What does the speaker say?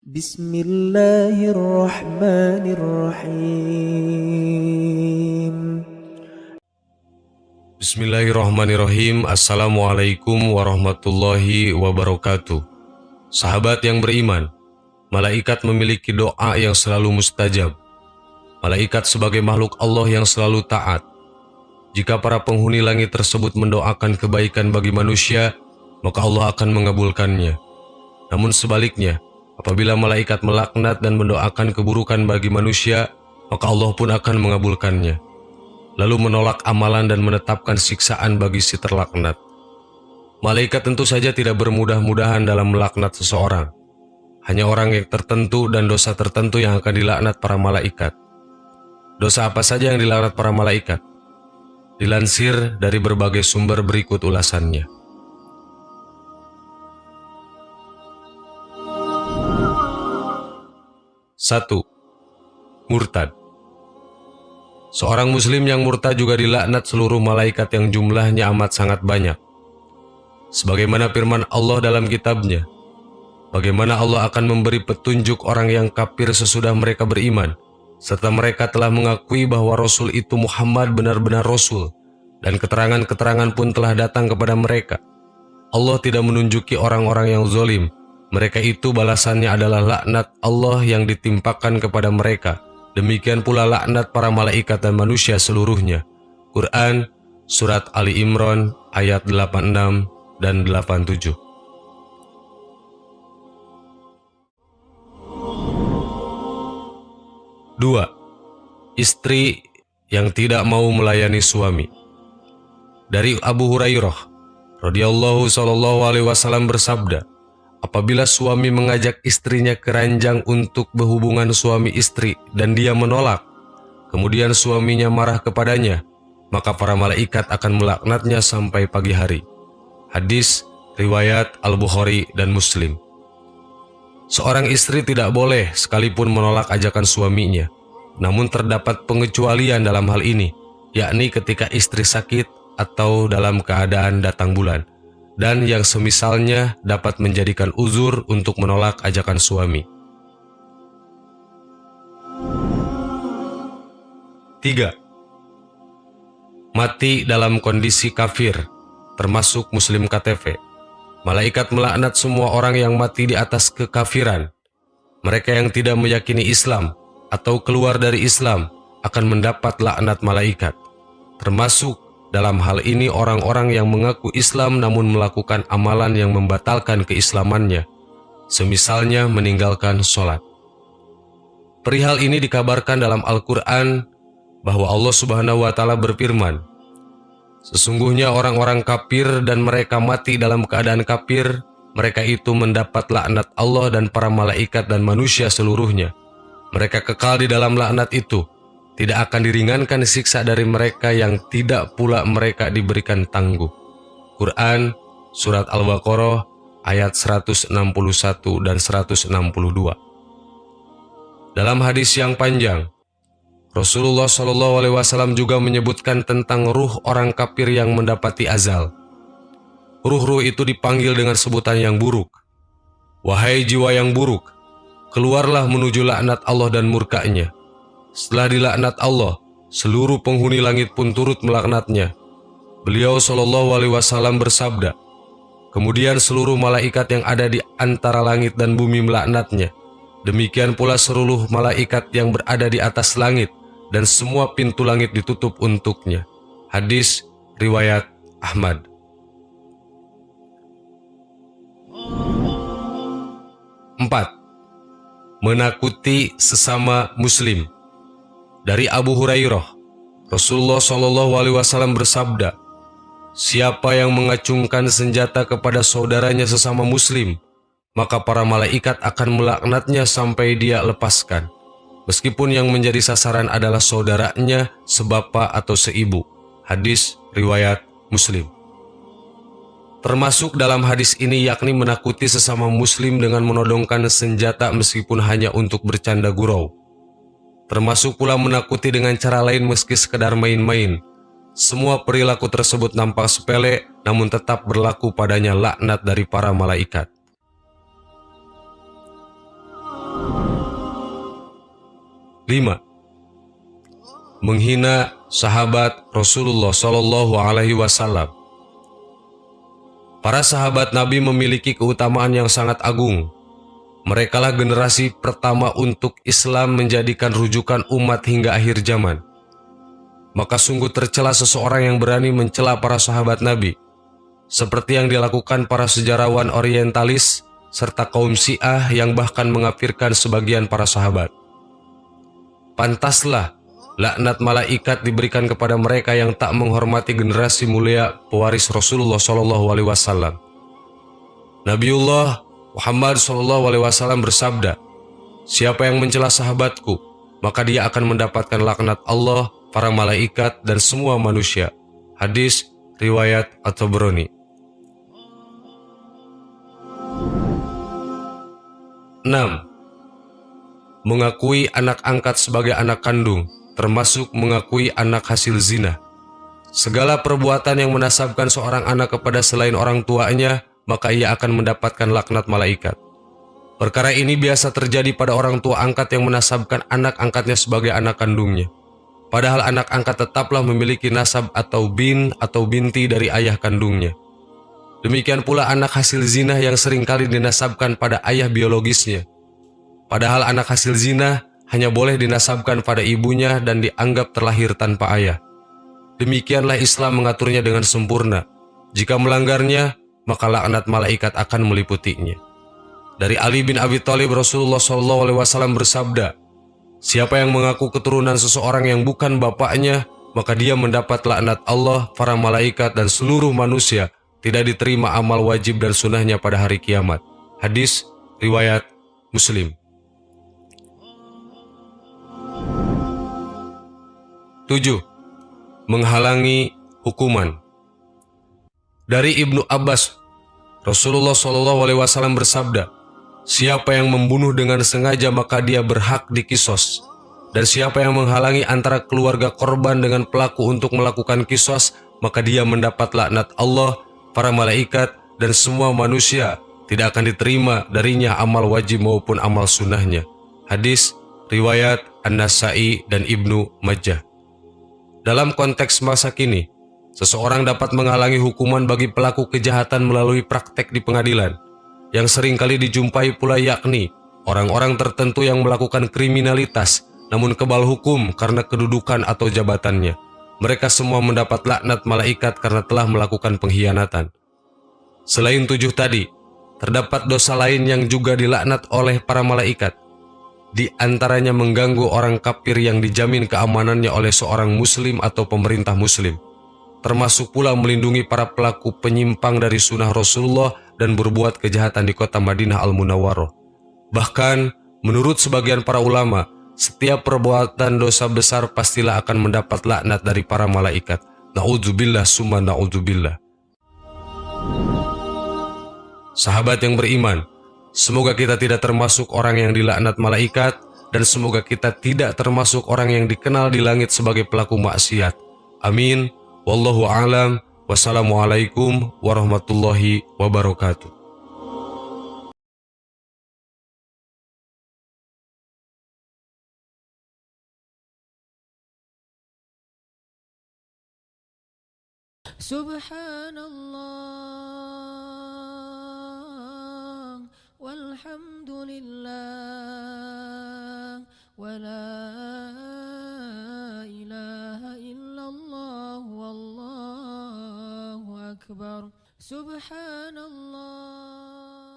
Bismillahirrahmanirrahim. Bismillahirrahmanirrahim. Assalamualaikum warahmatullahi wabarakatuh. Sahabat yang beriman, malaikat memiliki doa yang selalu mustajab. Malaikat sebagai makhluk Allah yang selalu taat. Jika para penghuni langit tersebut mendoakan kebaikan bagi manusia, maka Allah akan mengabulkannya. Namun sebaliknya, apabila malaikat melaknat dan mendoakan keburukan bagi manusia, maka Allah pun akan mengabulkannya, lalu menolak amalan dan menetapkan siksaan bagi si terlaknat. Malaikat tentu saja tidak bermudah-mudahan dalam melaknat seseorang. Hanya orang yang tertentu dan dosa tertentu yang akan dilaknat para malaikat. Dosa apa saja yang dilaknat para malaikat? Dilansir dari berbagai sumber berikut ulasannya. 1. Murtad. Seorang muslim yang murtad juga dilaknat seluruh malaikat yang jumlahnya amat sangat banyak. Sebagaimana firman Allah dalam kitabnya, bagaimana Allah akan memberi petunjuk orang yang kafir sesudah mereka beriman, serta mereka telah mengakui bahwa Rasul itu Muhammad benar-benar Rasul, dan keterangan-keterangan pun telah datang kepada mereka. Allah tidak menunjuki orang-orang yang zalim. Mereka itu balasannya adalah laknat Allah yang ditimpakan kepada mereka. Demikian pula laknat para malaikat dan manusia seluruhnya. Quran, Surat Ali Imran, ayat 86 dan 87. 2. Istri yang tidak mau melayani suami. Dari Abu Hurairah radhiyallahu sallallahu alaihi wasallam bersabda, apabila suami mengajak istrinya ke ranjang untuk berhubungan suami istri dan dia menolak, kemudian suaminya marah kepadanya, maka para malaikat akan melaknatnya sampai pagi hari. Hadis riwayat Al-Bukhari dan Muslim. Seorang istri tidak boleh sekalipun menolak ajakan suaminya, namun terdapat pengecualian dalam hal ini, yakni ketika istri sakit atau dalam keadaan datang bulan, dan yang semisalnya dapat menjadikan uzur untuk menolak ajakan suami. 3. Mati dalam kondisi kafir, termasuk muslim KTP. Malaikat melaknat semua orang yang mati di atas kekafiran. Mereka yang tidak meyakini Islam atau keluar dari Islam akan mendapat laknat malaikat, termasuk dalam hal ini orang-orang yang mengaku Islam namun melakukan amalan yang membatalkan keislamannya, semisalnya meninggalkan sholat. Perihal ini dikabarkan dalam Al-Quran bahwa Allah Subhanahu wa Ta'ala berfirman, sesungguhnya orang-orang kafir dan mereka mati dalam keadaan kafir, mereka itu mendapat laknat Allah dan para malaikat dan manusia seluruhnya. Mereka kekal di dalam laknat itu. Tidak akan diringankan siksa dari mereka yang tidak pula mereka diberikan tangguh. Quran, Surat Al-Baqarah, ayat 161 dan 162. Dalam hadis yang panjang, Rasulullah SAW juga menyebutkan tentang ruh orang kafir yang mendapati azal. Ruh-ruh itu dipanggil dengan sebutan yang buruk. Wahai jiwa yang buruk, keluarlah menuju laknat Allah dan murkanya. Setelah dilaknat Allah, seluruh penghuni langit pun turut melaknatnya. Beliau SAW bersabda, kemudian seluruh malaikat yang ada di antara langit dan bumi melaknatnya. Demikian pula seluruh malaikat yang berada di atas langit dan semua pintu langit ditutup untuknya. Hadis riwayat Ahmad. 4. Menakuti sesama muslim. Dari Abu Hurairah, Rasulullah SAW bersabda, siapa yang mengacungkan senjata kepada saudaranya sesama muslim, maka para malaikat akan melaknatnya sampai dia lepaskan, meskipun yang menjadi sasaran adalah saudaranya, sebapa atau seibu. Hadis riwayat Muslim. Termasuk dalam hadis ini yakni menakuti sesama muslim dengan menodongkan senjata meskipun hanya untuk bercanda gurau. Termasuk pula menakuti dengan cara lain meski sekadar main-main. Semua perilaku tersebut nampak sepele, namun tetap berlaku padanya laknat dari para malaikat. 5. Menghina sahabat Rasulullah Shallallahu Alaihi Wasallam. Para sahabat Nabi memiliki keutamaan yang sangat agung. Merekalah generasi pertama untuk Islam menjadikan rujukan umat hingga akhir zaman. Maka sungguh tercela seseorang yang berani mencela para sahabat Nabi, seperti yang dilakukan para sejarawan orientalis serta kaum Syiah yang bahkan mengkafirkan sebagian para sahabat. Pantaslah laknat malaikat diberikan kepada mereka yang tak menghormati generasi mulia pewaris Rasulullah Shallallahu Alaihi Wasallam. Nabiullah Muhammad Shallallahu Alaihi Wasallam bersabda, "Siapa yang mencela sahabatku, maka dia akan mendapatkan laknat Allah, para malaikat, dan semua manusia." Hadis riwayat At-Tabrani. 6. Mengakui anak angkat sebagai anak kandung, termasuk mengakui anak hasil zina. Segala perbuatan yang menasabkan seorang anak kepada selain orang tuanya, maka ia akan mendapatkan laknat malaikat. Perkara ini biasa terjadi pada orang tua angkat yang menasabkan anak angkatnya sebagai anak kandungnya. Padahal anak angkat tetaplah memiliki nasab atau bin atau binti dari ayah kandungnya. Demikian pula anak hasil zina yang seringkali dinasabkan pada ayah biologisnya. Padahal anak hasil zina hanya boleh dinasabkan pada ibunya dan dianggap terlahir tanpa ayah. Demikianlah Islam mengaturnya dengan sempurna. Jika melanggarnya, maka laknat malaikat akan meliputinya. Dari Ali bin Abi Thalib, Rasulullah SAW bersabda, "Siapa yang mengaku keturunan seseorang yang bukan bapaknya, maka dia mendapat laknat Allah, para malaikat, dan seluruh manusia. Tidak diterima amal wajib dan sunnahnya pada hari kiamat." Hadis riwayat Muslim. 7. Menghalangi hukuman. Dari Ibnu Abbas, Rasulullah SAW bersabda, "Siapa yang membunuh dengan sengaja maka dia berhak dikisos. Dan siapa yang menghalangi antara keluarga korban dengan pelaku untuk melakukan kisos, maka dia mendapat laknat Allah, para malaikat, dan semua manusia. Tidak akan diterima darinya amal wajib maupun amal sunnahnya." Hadis riwayat An-Nasai dan Ibnu Majah. Dalam konteks masa kini, seseorang dapat menghalangi hukuman bagi pelaku kejahatan melalui praktek di pengadilan, yang seringkali dijumpai pula, yakni orang-orang tertentu yang melakukan kriminalitas namun kebal hukum karena kedudukan atau jabatannya. Mereka semua mendapat laknat malaikat karena telah melakukan pengkhianatan. Selain 7 tadi, terdapat dosa lain yang juga dilaknat oleh para malaikat. Di antaranya mengganggu orang kafir yang dijamin keamanannya oleh seorang muslim atau pemerintah muslim. Termasuk pula melindungi para pelaku penyimpang dari sunnah Rasulullah dan berbuat kejahatan di kota Madinah Al-Munawwarah. Bahkan, menurut sebagian para ulama, setiap perbuatan dosa besar pastilah akan mendapat laknat dari para malaikat. Na'udzubillah summa na'udzubillah. Sahabat yang beriman, semoga kita tidak termasuk orang yang dilaknat malaikat, dan semoga kita tidak termasuk orang yang dikenal di langit sebagai pelaku maksiat. Amin. Wallahu a'lam. Wassalamualaikum warahmatullahi wabarakatuh. Subhanallah walhamdulillah wa la ilaha illallah wallahu akbar. Subhanallah.